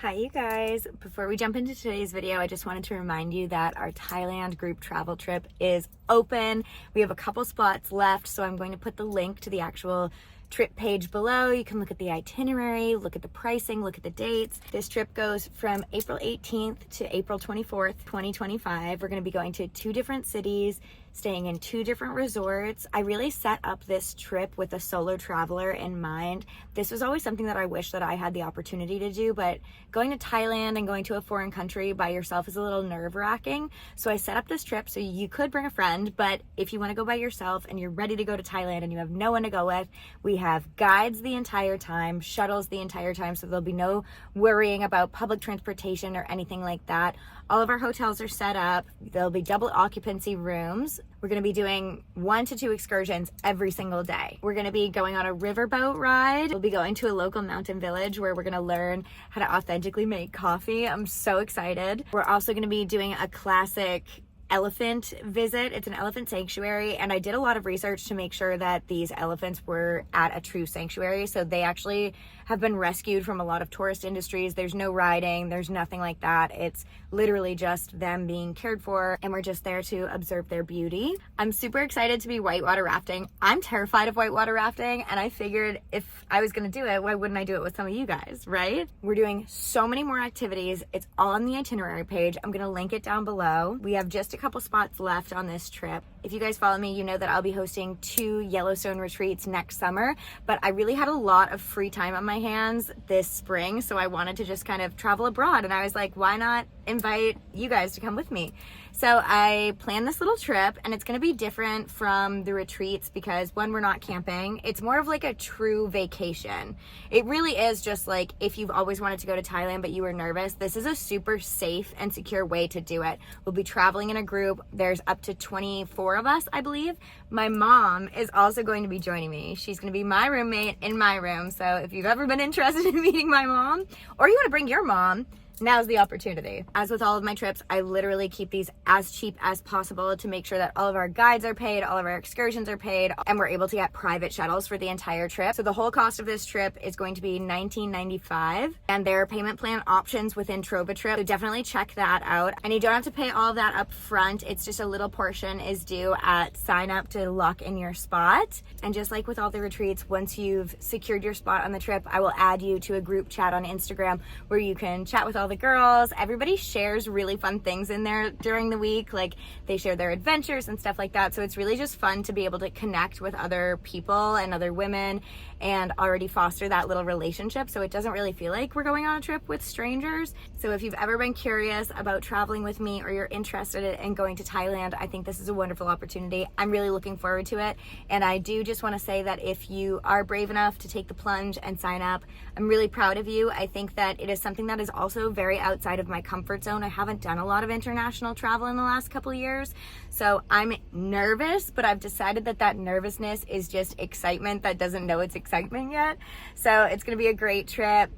Hi you guys, before we jump into today's video, I just wanted to remind you that our Thailand group travel trip is open. We have a couple spots left, so I'm going to put the link to the actual trip page below. You can look at the itinerary, look at the pricing, look at the dates. This trip goes from April 18th to April 24th, 2025. We're going to be going to 2 different cities, staying in 2 different resorts. I really set up this trip with a solo traveler in mind. This was always something that I wish that I had the opportunity to do, but going to Thailand and going to a foreign country by yourself is a little nerve-wracking. So I set up this trip so you could bring a friend, but if you want to go by yourself and you're ready to go to Thailand and you have no one to go with, we have guides the entire time, shuttles the entire time, so there'll be no worrying about public transportation or anything like that. All of our hotels are set up. There'll be double occupancy rooms. We're going to be doing 1 to 2 excursions every single day. We're going to be going on a riverboat ride. We'll be going to a local mountain village where we're going to learn how to authentically make coffee. I'm so excited. We're also going to be doing a classic elephant visit. It's an elephant sanctuary, and I did a lot of research to make sure that these elephants were at a true sanctuary. So they actually have been rescued from a lot of tourist industries. There's no riding, there's nothing like that. It's literally just them being cared for, and we're just there to observe their beauty. I'm super excited to be whitewater rafting. I'm terrified of whitewater rafting, and I figured if I was gonna do it, why wouldn't I do it with some of you guys, right? We're doing so many more activities. It's all on the itinerary page. I'm gonna link it down below. We have just a couple spots left on this trip. If you guys follow me, you know that I'll be hosting 2 Yellowstone retreats next summer, but I really had a lot of free time on my hands this spring, so I wanted to just kind of travel abroad, and I was like, why not invite you guys to come with me? So I planned this little trip, and it's going to be different from the retreats because, one, we're not camping. It's more of like a true vacation. It really is just like if you've always wanted to go to Thailand but you were nervous, this is a super safe and secure way to do it. We'll be traveling in a group. There's up to 24 of us, I believe. My mom is also going to be joining me. She's going to be my roommate in my room. So if you've ever been interested in meeting my mom, or you want to bring your mom, now's the opportunity. As with all of my trips, I literally keep these as cheap as possible to make sure that all of our guides are paid, all of our excursions are paid, and we're able to get private shuttles for the entire trip. So the whole cost of this trip is going to be $19.95, and there are payment plan options within TrovaTrip, so definitely check that out. And you don't have to pay all of that up front. It's just a little portion is due at sign up to lock in your spot. And just like with all the retreats, once you've secured your spot on the trip, I will add you to a group chat on Instagram where you can chat with all the girls. Everybody shares really fun things in there during the week, like they share their adventures and stuff like that. So it's really just fun to be able to connect with other people and other women and already foster that little relationship, so it doesn't really feel like we're going on a trip with strangers. So if you've ever been curious about traveling with me or you're interested in going to Thailand, I think this is a wonderful opportunity. I'm really looking forward to it, and I do just want to say that if you are brave enough to take the plunge and sign up, I'm really proud of you. I think that it is something that is also very outside of my comfort zone. I haven't done a lot of international travel in the last couple of years, so I'm nervous, but I've decided that that nervousness is just excitement that doesn't know it's excitement yet. So it's going to be a great trip,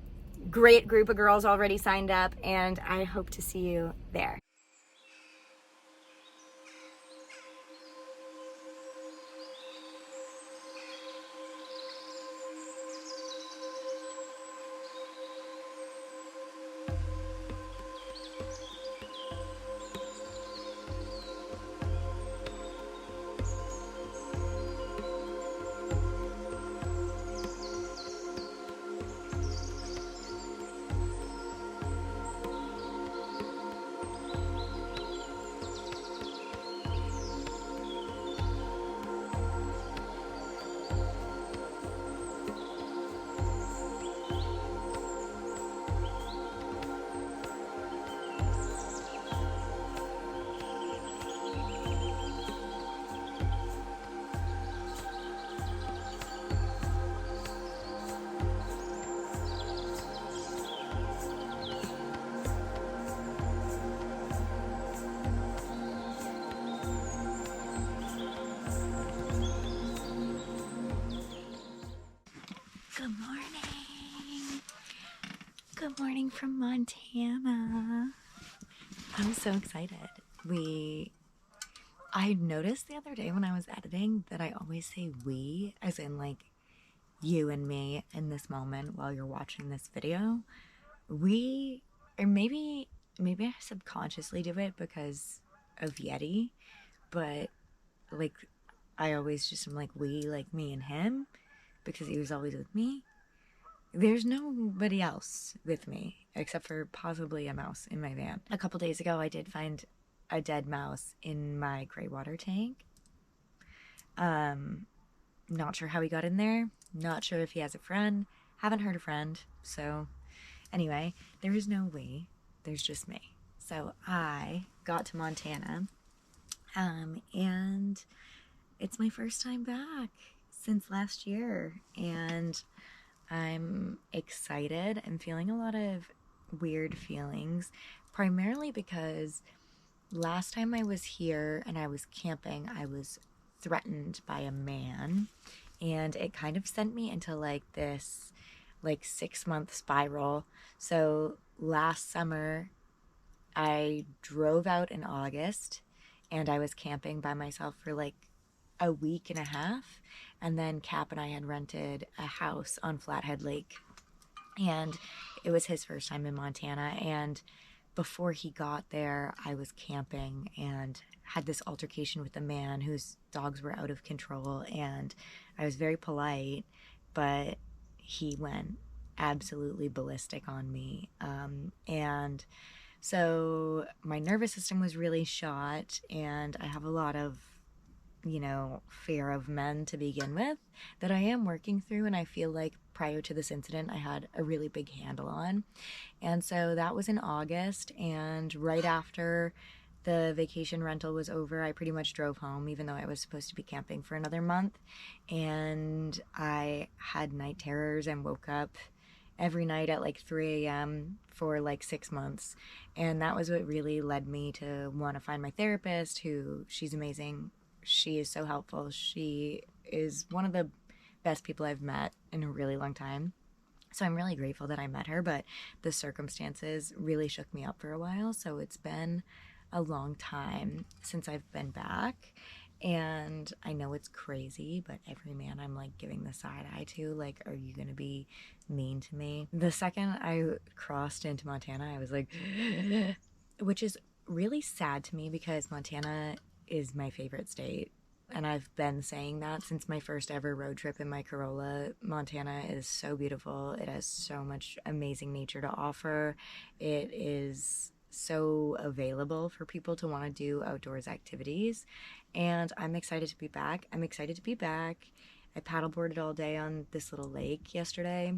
great group of girls already signed up, and I hope to see you there. Good morning. Good morning from Montana. I'm so excited. I noticed the other day when I was editing that I always say we, as in like you and me in this moment while you're watching this video. or maybe I subconsciously do it because of Yeti, but like I always just am like we, like me and him, because he was always with me. There's nobody else with me except for possibly a mouse in my van. A couple days ago, I did find a dead mouse in my gray water tank. Not sure how he got in there. Not sure if he has a friend. Haven't heard a friend. So anyway, there is no we. There's just me. So I got to Montana, and it's my first time back since last year, and I'm excited. I'm feeling a lot of weird feelings, primarily because last time I was here and I was camping, I was threatened by a man, and it kind of sent me into like this 6-month spiral. So last summer I drove out in August and I was camping by myself for like a week and a half, and then Cap and I had rented a house on Flathead Lake, and it was his first time in Montana. And before he got there, I was camping and had this altercation with a man whose dogs were out of control, and I was very polite, but he went absolutely ballistic on me, and so my nervous system was really shot, and I have a lot of fear of men to begin with that I am working through, and I feel like prior to this incident I had a really big handle on. And so that was in August, and right after the vacation rental was over, I pretty much drove home, even though I was supposed to be camping for another month. And I had night terrors and woke up every night at like 3 a.m. for like 6 months. And that was what really led me to want to find my therapist, she's amazing. She is so helpful. She is one of the best people I've met in a really long time. So I'm really grateful that I met her, but the circumstances really shook me up for a while. So it's been a long time since I've been back. And I know it's crazy, but every man I'm like giving the side eye to, like, are you going to be mean to me? The second I crossed into Montana, I was like, which is really sad to me because Montana is my favorite state, and I've been saying that since my first ever road trip in my Corolla. Montana is so beautiful. It has so much amazing nature to offer. It is so available for people to want to do outdoors activities, and I'm excited to be back. I paddleboarded all day on this little lake yesterday,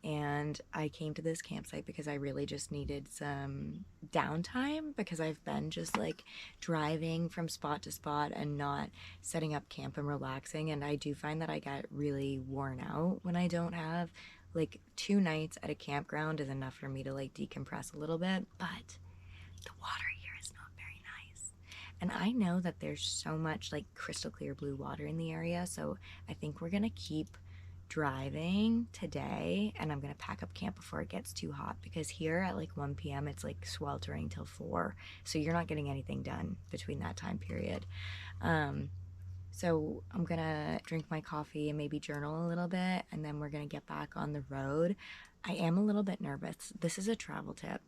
and I came to this campsite because I really just needed some downtime, because I've been just like driving from spot to spot and not setting up camp and relaxing, and I do find that I get really worn out when I don't have like 2 nights at a campground is enough for me to like decompress a little bit. But the water here is not very nice, and I know that there's so much like crystal clear blue water in the area, so I think we're gonna keep driving today, and I'm gonna pack up camp before it gets too hot, because here at like 1 p.m. it's like sweltering till 4, so you're not getting anything done between that time period. So I'm gonna drink my coffee and maybe journal a little bit, and then we're gonna get back on the road. I am a little bit nervous. This is a travel tip.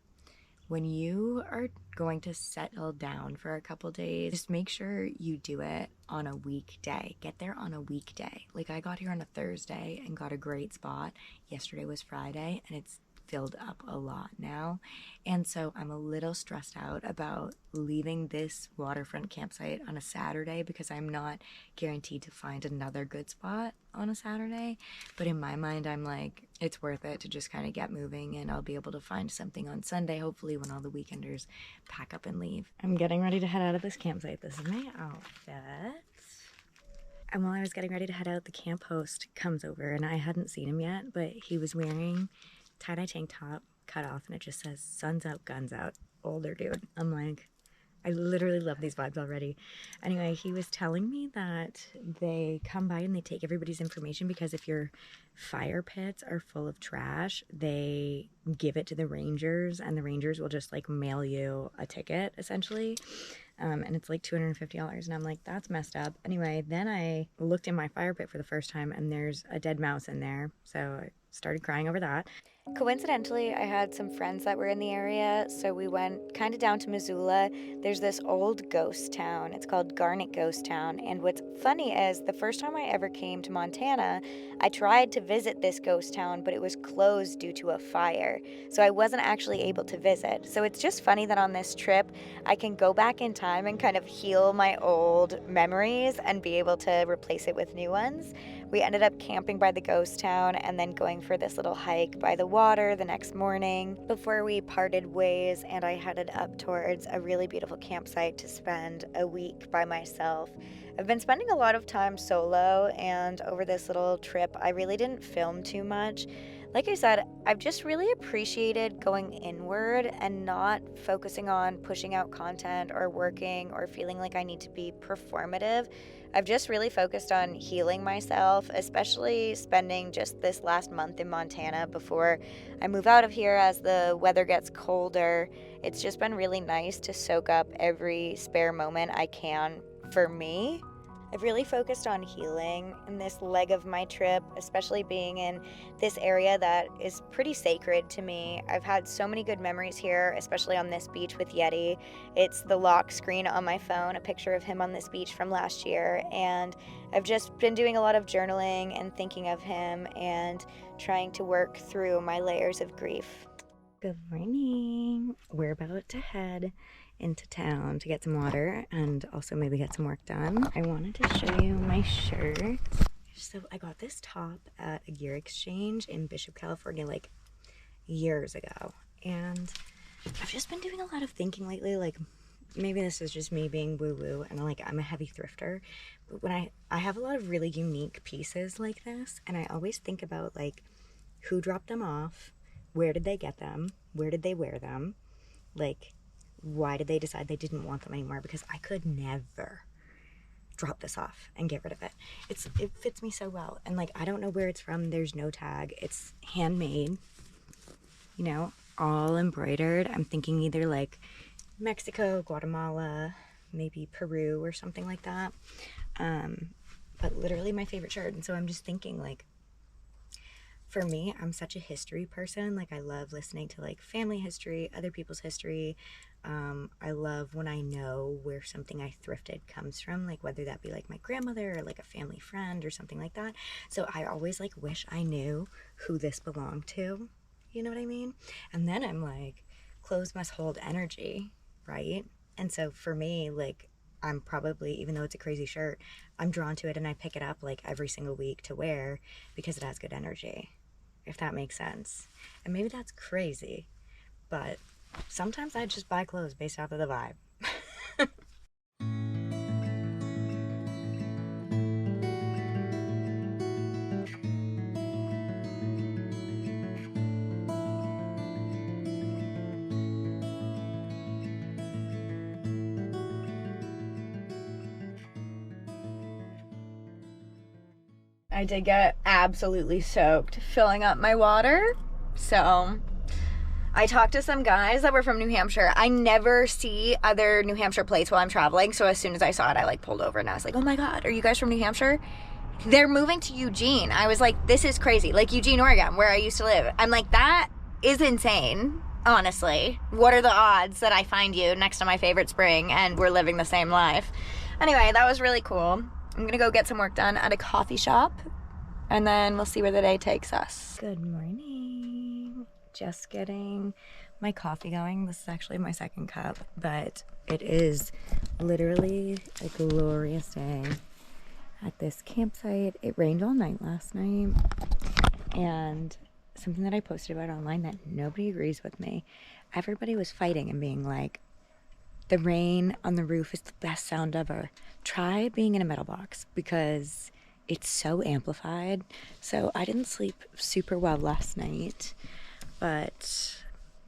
When you are going to settle down for a couple days, just make sure you do it on a weekday. Get there on a weekday. Like, I got here on a Thursday and got a great spot. Yesterday was Friday, and it's filled up a lot now, and so I'm a little stressed out about leaving this waterfront campsite on a Saturday, because I'm not guaranteed to find another good spot on a Saturday. But in my mind, I'm like, it's worth it to just kind of get moving, and I'll be able to find something on Sunday, hopefully, when all the weekenders pack up and leave. I'm getting ready to head out of this campsite. This is my outfit. And while I was getting ready to head out, the camp host comes over, and I hadn't seen him yet, but he was wearing tie-dye tank top, cut off, and it just says "Sun's out, guns out." Older dude. I'm like, I literally love these vibes already. Anyway, he was telling me that they come by and they take everybody's information, because if your fire pits are full of trash, they give it to the rangers, and the rangers will just like mail you a ticket essentially. And it's like $250, and I'm like, that's messed up. Anyway, then I looked in my fire pit for the first time, and there's a dead mouse in there, so I started crying over that. Coincidentally, I had some friends that were in the area, so we went kind of down to Missoula. There's this old ghost town. It's called Garnet Ghost Town. And what's funny is the first time I ever came to Montana, I tried to visit this ghost town, but it was closed due to a fire. So I wasn't actually able to visit. So it's just funny that on this trip, I can go back in time and kind of heal my old memories and be able to replace it with new ones. We ended up camping by the ghost town and then going for this little hike by the water the next morning before we parted ways, and I headed up towards a really beautiful campsite to spend a week by myself. I've been spending a lot of time solo, and over this little trip, I really didn't film too much. Like I said, I've just really appreciated going inward and not focusing on pushing out content or working or feeling like I need to be performative. I've just really focused on healing myself, especially spending just this last month in Montana before I move out of here as the weather gets colder. It's just been really nice to soak up every spare moment I can for me. I've really focused on healing in this leg of my trip, especially being in this area that is pretty sacred to me. I've had so many good memories here, especially on this beach with Yeti. It's the lock screen on my phone, a picture of him on this beach from last year, and I've just been doing a lot of journaling and thinking of him and trying to work through my layers of grief. Good morning. We're about to head into town to get some water and also maybe get some work done. I wanted to show you my shirt. So I got this top at a gear exchange in Bishop, California, like years ago. And I've just been doing a lot of thinking lately, like maybe this is just me being woo-woo and like I'm a heavy thrifter. But when I have a lot of really unique pieces like this, and I always think about like who dropped them off, where did they get them, where did they wear them, like why did they decide they didn't want them anymore? Because I could never drop this off and get rid of it. It fits me so well. And like, I don't know where it's from. There's no tag. It's handmade, you know, all embroidered. I'm thinking either like Mexico, Guatemala, maybe Peru or something like that. But literally my favorite shirt. And so I'm just thinking like, for me, I'm such a history person. Like I love listening to like family history, other people's history. I love when I know where something I thrifted comes from, like whether that be like my grandmother or like a family friend or something like that. So I always like wish I knew who this belonged to, you know what I mean? And then I'm like, clothes must hold energy, right? And so for me, like I'm probably, even though it's a crazy shirt, I'm drawn to it and I pick it up like every single week to wear because it has good energy, if that makes sense. And maybe that's crazy, but sometimes I just buy clothes based off of the vibe. I did get absolutely soaked filling up my water, so I talked to some guys that were from New Hampshire. I never see other New Hampshire plates while I'm traveling, so as soon as I saw it, I like pulled over and I was like, oh my god, are you guys from New Hampshire? They're moving to Eugene. I was like, this is crazy. Like Eugene, Oregon, where I used to live. I'm like, that is insane, honestly. What are the odds that I find you next to my favorite spring and we're living the same life? Anyway, that was really cool. I'm gonna go get some work done at a coffee shop and then we'll see where the day takes us. Good morning. Just getting my coffee going. This is actually my second cup, but it is literally a glorious day at this campsite. It rained all night last night, and something that I posted about online that nobody agrees with me, everybody was fighting and being like, the rain on the roof is the best sound ever. Try being in a metal box because it's so amplified. So I didn't sleep super well last night, but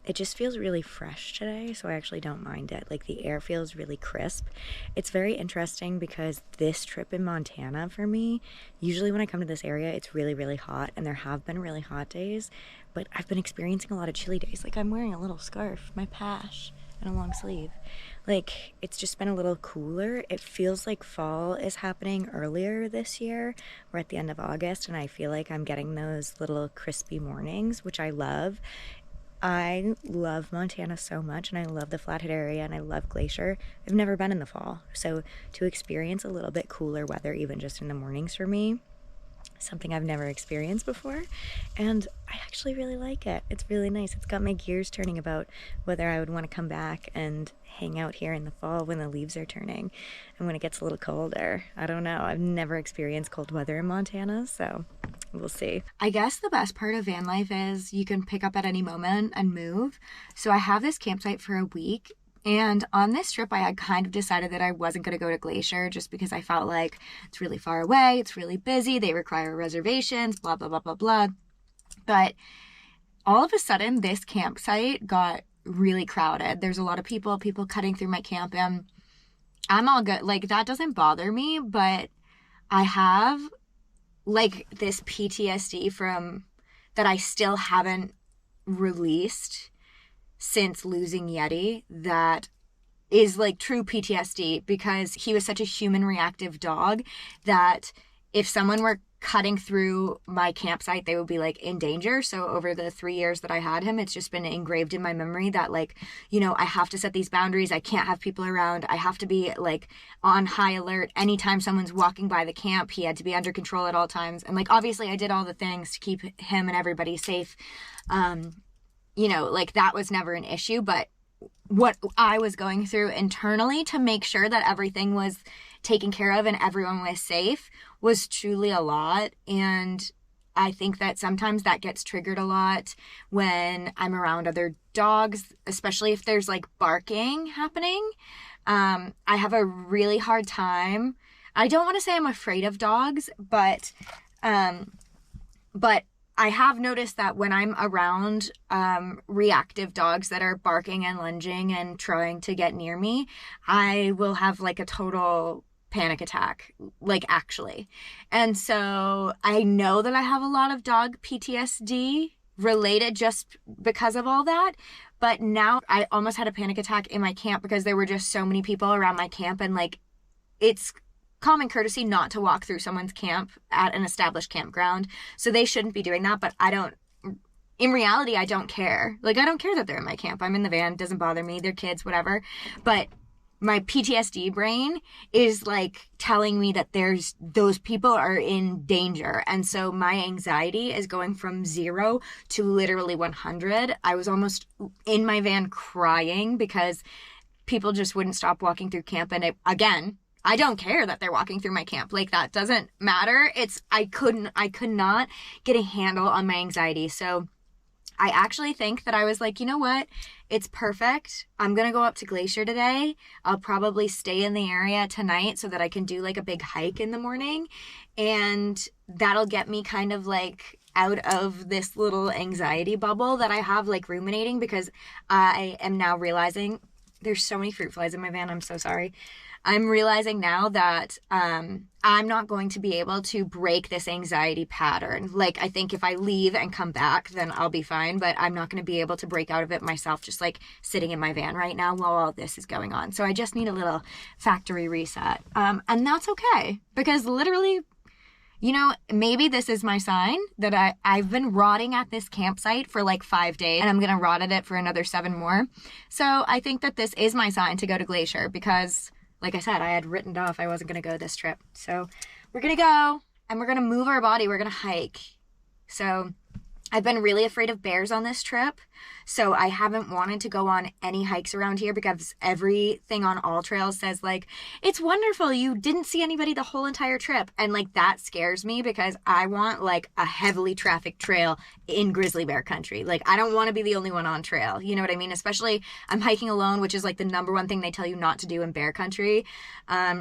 it just feels really fresh today, so I actually don't mind it. Like the air feels really crisp. It's very interesting because this trip in Montana for me, usually when I come to this area, it's really, really hot, and there have been really hot days, but I've been experiencing a lot of chilly days. Like I'm wearing a little scarf, my pash, and a long sleeve. like it's just been a little cooler. It feels like fall is happening earlier this year. We're at the end of August, and I feel like I'm getting those little crispy mornings, which I love. I love Montana so much, and I love the Flathead area, and I love Glacier. I've never been in the fall, so to experience a little bit cooler weather, even just in the mornings for me, something I've never experienced before, and I actually really like it. It's really nice. It's got my gears turning about whether I would want to come back and hang out here in the fall when the leaves are turning and when it gets a little colder. I don't know. I've never experienced cold weather in Montana, so we'll see. I guess the best part of van life is you can pick up at any moment and move. So I have this campsite for a week. And on this trip, I had kind of decided that I wasn't going to go to Glacier just because I felt like it's really far away, it's really busy, they require reservations, blah, blah, blah, blah, blah. But all of a sudden, this campsite got really crowded. There's a lot of people cutting through my camp, and I'm all good. Like, that doesn't bother me, but I have, like, this PTSD from that I still haven't released since losing Yeti, that is like true PTSD, because he was such a human reactive dog that if someone were cutting through my campsite, they would be like in danger. So over the 3 years that I had him, it's just been engraved in my memory that, like, you know, I have to set these boundaries. I can't have people around. I have to be like on high alert. Anytime someone's walking by the camp, he had to be under control at all times. And like, obviously I did all the things to keep him and everybody safe. You know, like, that was never an issue, but what I was going through internally to make sure that everything was taken care of and everyone was safe was truly a lot. And I think that sometimes that gets triggered a lot when I'm around other dogs, especially if there's like barking happening. I have a really hard time. I don't want to say I'm afraid of dogs, but I have noticed that when I'm around reactive dogs that are barking and lunging and trying to get near me, I will have like a total panic attack, like, actually. And so I know that I have a lot of dog PTSD related just because of all that. But now I almost had a panic attack in my camp because there were just so many people around my camp, and like, it's common courtesy not to walk through someone's camp at an established campground. So they shouldn't be doing that, but in reality, I don't care. Like, I don't care that they're in my camp. I'm in the van, doesn't bother me. They're kids, whatever. But my PTSD brain is like telling me that those people are in danger. And so my anxiety is going from 0 to literally 100. I was almost in my van crying because people just wouldn't stop walking through camp. And again, I don't care that they're walking through my camp. Like, that doesn't matter. I could not get a handle on my anxiety. So I actually think that I was like, you know what? It's perfect. I'm going to go up to Glacier today. I'll probably stay in the area tonight so that I can do like a big hike in the morning. And that'll get me kind of like out of this little anxiety bubble that I have, like, ruminating, because I am now realizing there's so many fruit flies in my van. I'm so sorry. I'm realizing now that I'm not going to be able to break this anxiety pattern. Like, I think if I leave and come back, then I'll be fine, but I'm not going to be able to break out of it myself, just like sitting in my van right now while all this is going on. So I just need a little factory reset. And that's okay, because literally, you know, maybe this is my sign that I've been rotting at this campsite for like 5 days, and I'm going to rot at it for another 7 more. So I think that this is my sign to go to Glacier, because like I said, I had written off I wasn't going to go this trip. So we're going to go, and we're going to move our body. We're going to hike. So I've been really afraid of bears on this trip. So I haven't wanted to go on any hikes around here, because everything on All Trails says, like, it's wonderful, you didn't see anybody the whole entire trip. And like, that scares me, because I want like a heavily trafficked trail in grizzly bear country. Like, I don't want to be the only one on trail. You know what I mean? Especially I'm hiking alone, which is like the #1 thing they tell you not to do in bear country.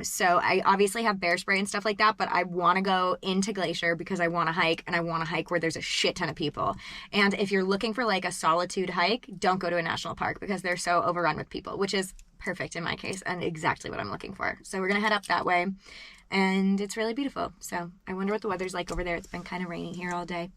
So I obviously have bear spray and stuff like that, but I want to go into Glacier because I want to hike, and I want to hike where there's a shit ton of people. And if you're looking for like a solitude hike, don't go to a national park, because they're so overrun with people, which is perfect in my case and exactly what I'm looking for. So we're gonna head up that way, and it's really beautiful. So I wonder what the weather's like over there. It's been kind of rainy here all day.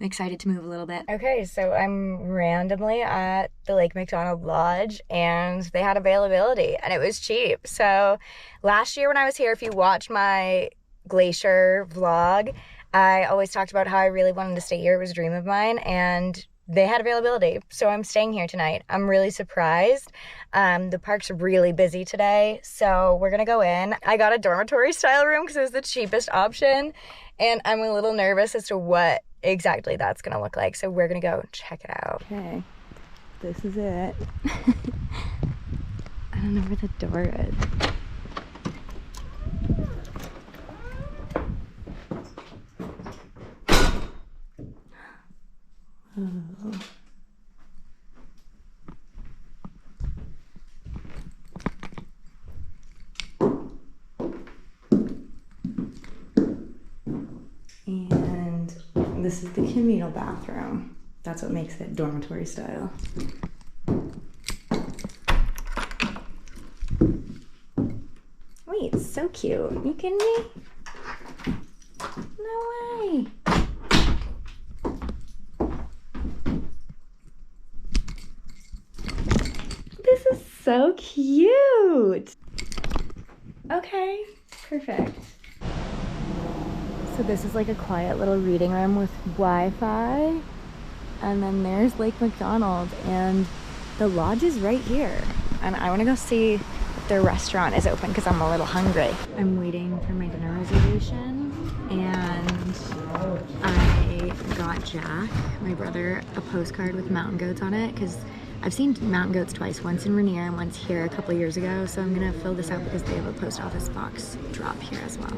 I'm excited to move a little bit. Okay, so I'm randomly at the Lake McDonald Lodge, and they had availability, and it was cheap. So last year when I was here, if you watched my Glacier vlog, I always talked about how I really wanted to stay here. It was a dream of mine, and they had availability, so I'm staying here tonight. I'm really surprised. The park's really busy today, so we're gonna go in. I got a dormitory style room because it was the cheapest option, and I'm a little nervous as to what exactly that's gonna look like, so we're gonna go check it out. Okay, this is it. I don't know where the door is. Oh. And this is the communal bathroom. That's what makes it dormitory style. Wait, it's so cute. Are you kidding me? No way. This is so cute. Okay, perfect. So this is like a quiet little reading room with Wi-Fi. And then there's Lake McDonald, and the lodge is right here. And I want to go see if their restaurant is open because I'm a little hungry. I'm waiting for my dinner reservation, and I got Jack, my brother, a postcard with mountain goats on it because I've seen mountain goats twice, once in Rainier and once here a couple years ago. So I'm gonna fill this out because they have a post office box drop here as well.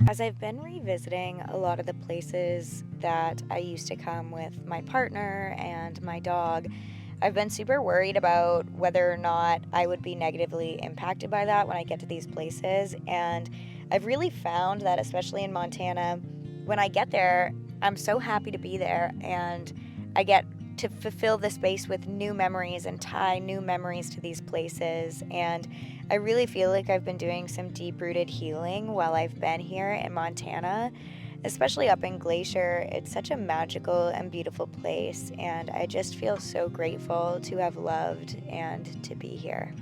As I've been revisiting a lot of the places that I used to come with my partner and my dog, I've been super worried about whether or not I would be negatively impacted by that when I get to these places. And I've really found that, especially in Montana, when I get there, I'm so happy to be there, and I get to fulfill the space with new memories and tie new memories to these places. And I really feel like I've been doing some deep-rooted healing while I've been here in Montana, especially up in Glacier. It's such a magical and beautiful place, and I just feel so grateful to have loved and to be here.